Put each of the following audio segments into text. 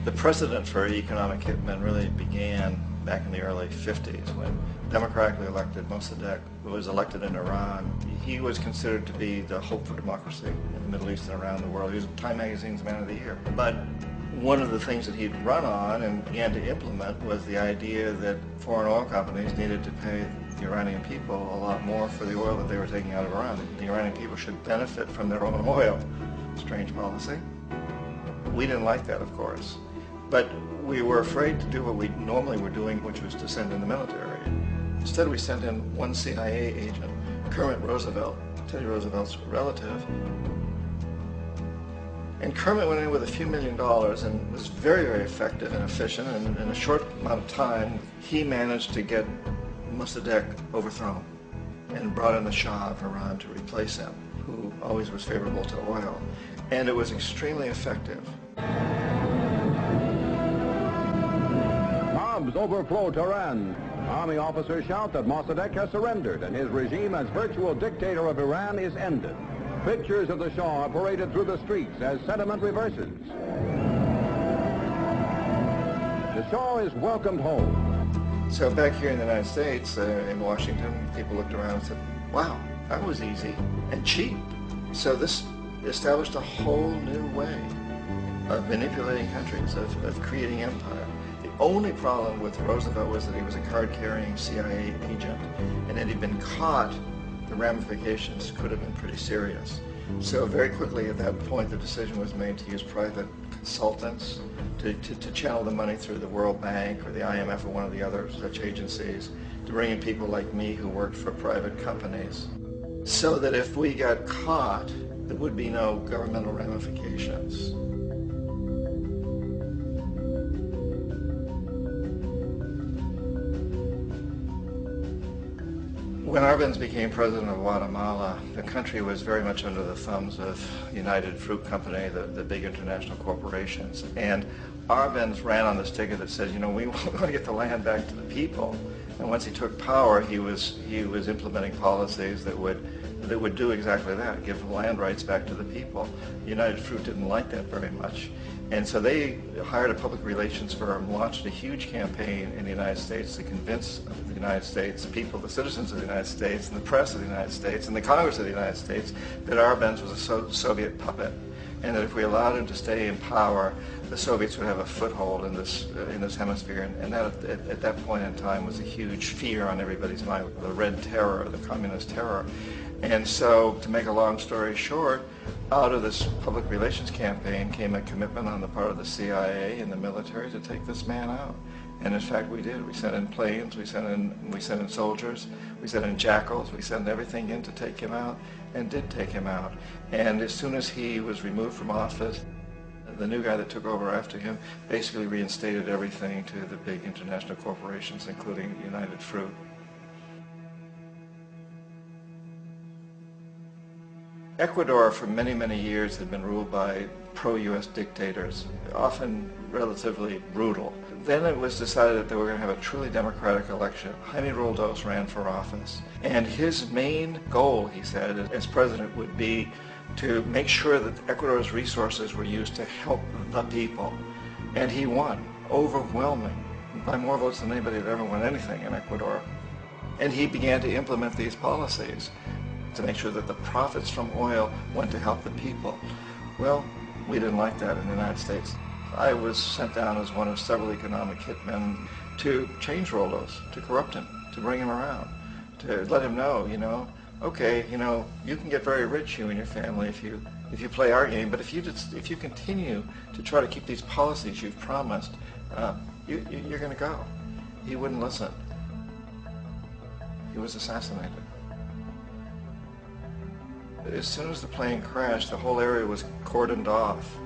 The precedent for economic hitmen really began back in the early 50s when democratically elected Mossadegh was elected in Iran. He was considered to be the hope for democracy in the Middle East and around the world. He was Time Magazine's Man of the Year. But one of the things that he'd run on and began to implement was the idea that foreign oil companies needed to pay the Iranian people a lot more for the oil that they were taking out of Iran. The Iranian people should benefit from their own oil. Strange policy. We didn't like that, of course. But we were afraid to do what we normally were doing, which was to send in the military. Instead, we sent in one CIA agent, Kermit Roosevelt, Teddy Roosevelt's relative. And Kermit went in with a few $1 million and was very, very effective and efficient. And in a short amount of time, he managed to get Mossadegh overthrown and brought in the Shah of Iran to replace him, who always was favorable to oil. And it was extremely effective. Bombs overflow Tehran. Army officers shout that Mossadegh has surrendered and his regime as virtual dictator of Iran is ended. Pictures of the Shah are paraded through the streets as sentiment reverses. The Shah is welcomed home. So back here in the United States, in Washington, people looked around and said, wow, that was easy and cheap. So this established a whole new way of manipulating countries, of creating empire. The only problem with Roosevelt was that he was a card-carrying CIA agent, and had he been caught, the ramifications could have been pretty serious. So very quickly at that point, the decision was made to use private consultants to channel the money through the World Bank or the IMF or one of the other such agencies, to bring in people like me who worked for private companies, so that if we got caught, there would be no governmental ramifications. When Arbenz became president of Guatemala, the country was very much under the thumbs of United Fruit Company, the big international corporations. And Arbenz ran on this ticket that said, you know, we want to get the land back to the people. And once he took power, he was implementing policies that would do exactly that, give the land rights back to the people. United Fruit didn't like that very much. And so they hired a public relations firm, launched a huge campaign in the United States to convince the United States people, the citizens of the United States, and the press of the United States, and the Congress of the United States, that Arbenz was a Soviet puppet, and that if we allowed him to stay in power, the Soviets would have a foothold in this hemisphere. And that, at that point in time, was a huge fear on everybody's mind, the Red Terror, the Communist terror. And so, to make a long story short, out of this public relations campaign came a commitment on the part of the CIA and the military to take this man out. And in fact, we did. We sent in planes, we sent in soldiers, we sent in jackals, we sent everything in to take him out, and did take him out. And as soon as he was removed from office, the new guy that took over after him basically reinstated everything to the big international corporations, including United Fruit. Ecuador for many, many years had been ruled by pro-U.S. dictators, often relatively brutal. Then it was decided that they were going to have a truly democratic election. Jaime Roldos ran for office, and his main goal, he said, as president would be to make sure that Ecuador's resources were used to help the people. And he won, overwhelming, by more votes than anybody had ever won anything in Ecuador. And he began to implement these policies to make sure that the profits from oil went to help the people. Well, we didn't like that in the United States. I was sent down as one of several economic hitmen to change Roldos, to corrupt him, to bring him around, to let him know, you know, okay, you know, you can get very rich, you and your family, if you play our game, but if you continue to try to keep these policies you've promised, you're going to go. He wouldn't listen. He was assassinated. As soon as the plane crashed, the whole area was cordoned off.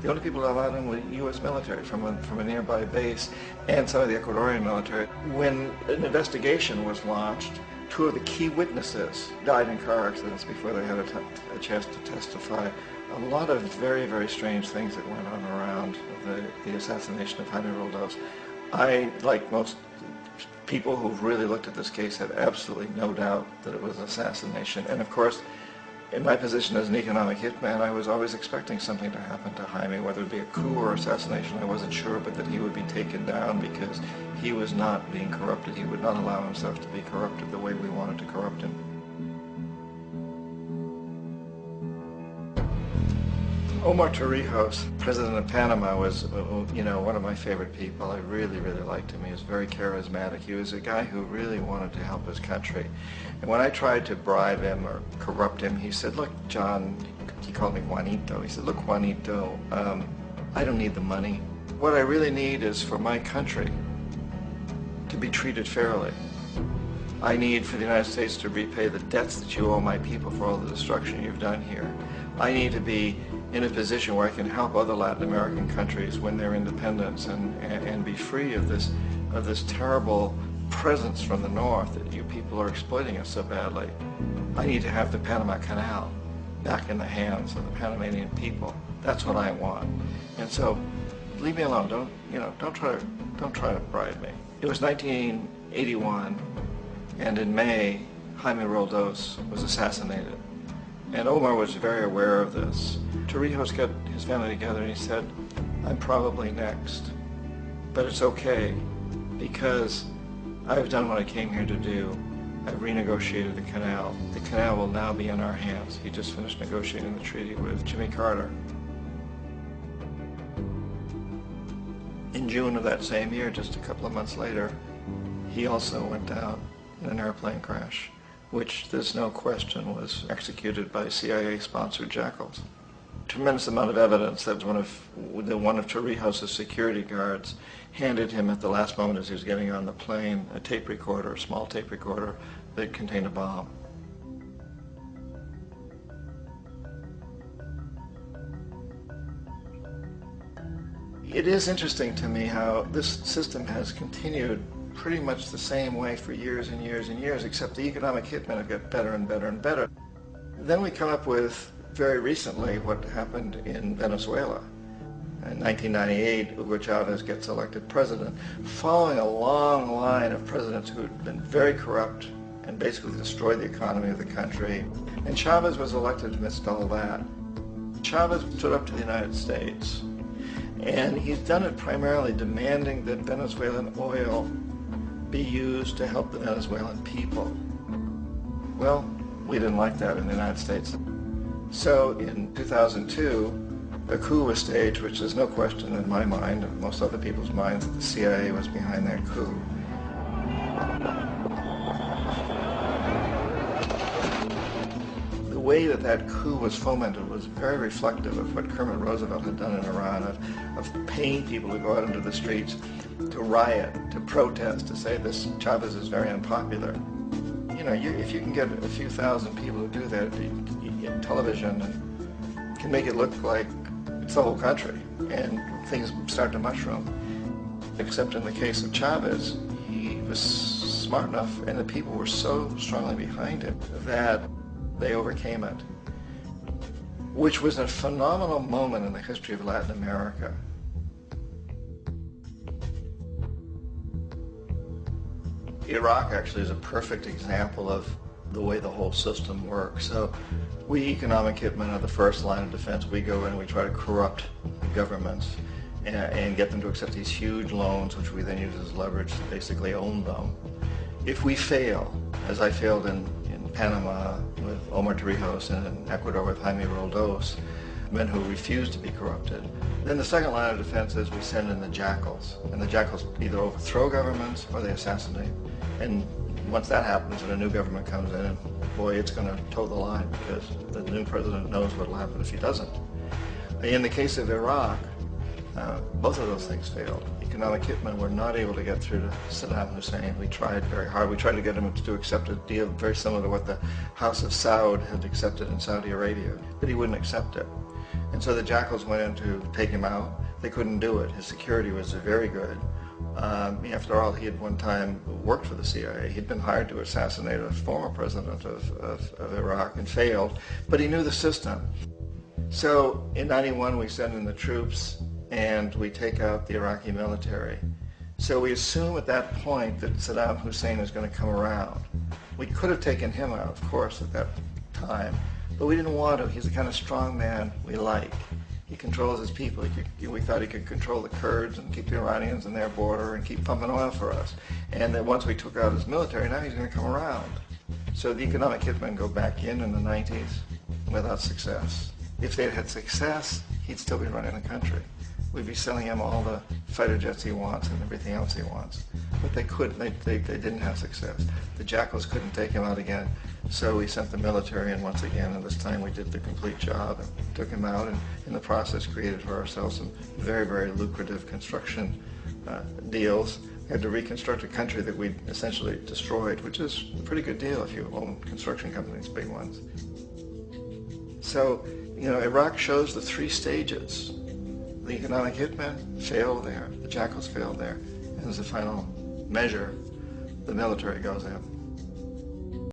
The only people allowed in were U.S. military from a nearby base and some of the Ecuadorian military. When an investigation was launched, two of the key witnesses died in car accidents before they had a chance to testify. A lot of very, very strange things that went on around the assassination of Jaime Roldos. I, like most people who've really looked at this case, have absolutely no doubt that it was assassination. And of course, In my position as an economic hitman, I was always expecting something to happen to Jaime, whether it be a coup or assassination, I wasn't sure, but that he would be taken down because he was not being corrupted. He would not allow himself to be corrupted the way we wanted to corrupt him. Omar Torrijos, president of Panama, was, one of my favorite people. I really, really liked him. He was very charismatic. He was a guy who really wanted to help his country. And when I tried to bribe him or corrupt him, he said, look, John, he called me Juanito. He said, look, Juanito, I don't need the money. What I really need is for my country to be treated fairly. I need for the United States to repay the debts that you owe my people for all the destruction you've done here. I need to be in a position where I can help other Latin American countries win their independence and be free of this terrible presence from the north that you people are exploiting us so badly. I need to have the Panama Canal back in the hands of the Panamanian people. That's what I want. And so, leave me alone. Don't try to bribe me. It was 1981, and in May, Jaime Roldos was assassinated. And Omar was very aware of this. Torrijos got his family together and he said, I'm probably next, but it's okay because I've done what I came here to do. I've renegotiated the canal. The canal will now be in our hands. He just finished negotiating the treaty with Jimmy Carter. In June of that same year, just a couple of months later, he also went down in an airplane crash, which there's no question was executed by CIA-sponsored jackals. Tremendous amount of evidence that one of Torrijos' security guards handed him at the last moment as he was getting on the plane a tape recorder, a small tape recorder that contained a bomb. It is interesting to me how this system has continued pretty much the same way for years and years and years, except the economic hitmen have got better and better and better. Then we come up with, very recently, what happened in Venezuela. In 1998, Hugo Chavez gets elected president, following a long line of presidents who had been very corrupt and basically destroyed the economy of the country. And Chavez was elected amidst all that. Chavez stood up to the United States, and he's done it primarily demanding that Venezuelan oil be used to help the Venezuelan people. Well, we didn't like that in the United States. So in 2002, a coup was staged, which there's no question in my mind, and most other people's minds, that the CIA was behind that coup. The way that coup was fomented was very reflective of what Kermit Roosevelt had done in Iran, of paying people to go out into the streets, to riot, to protest, to say this Chavez is very unpopular. If you can get a few thousand people to do that in television, and can make it look like it's the whole country, and things start to mushroom. Except in the case of Chavez, he was smart enough, and the people were so strongly behind him that they overcame it, which was a phenomenal moment in the history of Latin America. Iraq actually is a perfect example of the way the whole system works. So we economic hitmen are the first line of defense. We go in and we try to corrupt governments and get them to accept these huge loans, which we then use as leverage to basically own them. If we fail, as I failed in Panama with Omar Torrijos and in Ecuador with Jaime Roldos, men who refuse to be corrupted, then the second line of defense is we send in the jackals. And the jackals either overthrow governments or they assassinate. And once that happens and a new government comes in, boy, it's going to toe the line because the new president knows what will happen if he doesn't. In the case of Iraq, both of those things failed. Economic hitmen were not able to get through to Saddam Hussein. We tried very hard. We tried to get him to accept a deal very similar to what the House of Saud had accepted in Saudi Arabia, but he wouldn't accept it. And so the jackals went in to take him out. They couldn't do it. His security was very good. After all, he had one time worked for the CIA. He'd been hired to assassinate a former president of Iraq and failed, but he knew the system. So in '91, we send in the troops and we take out the Iraqi military. So we assume at that point that Saddam Hussein is going to come around. We could have taken him out, of course, at that time, But we didn't want him. He's the kind of strong man we like. He controls his people. We thought he could control the Kurds and keep the Iranians in their border and keep pumping oil for us. And that once we took out his military, now he's going to come around. So the economic hitmen go back in the 90s without success. If they'd had success, he'd still be running the country. We'd be selling him all the fighter jets he wants and everything else he wants. But they couldn't. They didn't have success. The jackals couldn't take him out again. So we sent the military in once again, and this time we did the complete job and took him out, and in the process created for ourselves some very, very lucrative construction deals. We had to reconstruct a country that we'd essentially destroyed, which is a pretty good deal if you own construction companies, big ones. So, Iraq shows the three stages. The economic hitmen failed there, the jackals failed there, and as a final measure, the military goes in.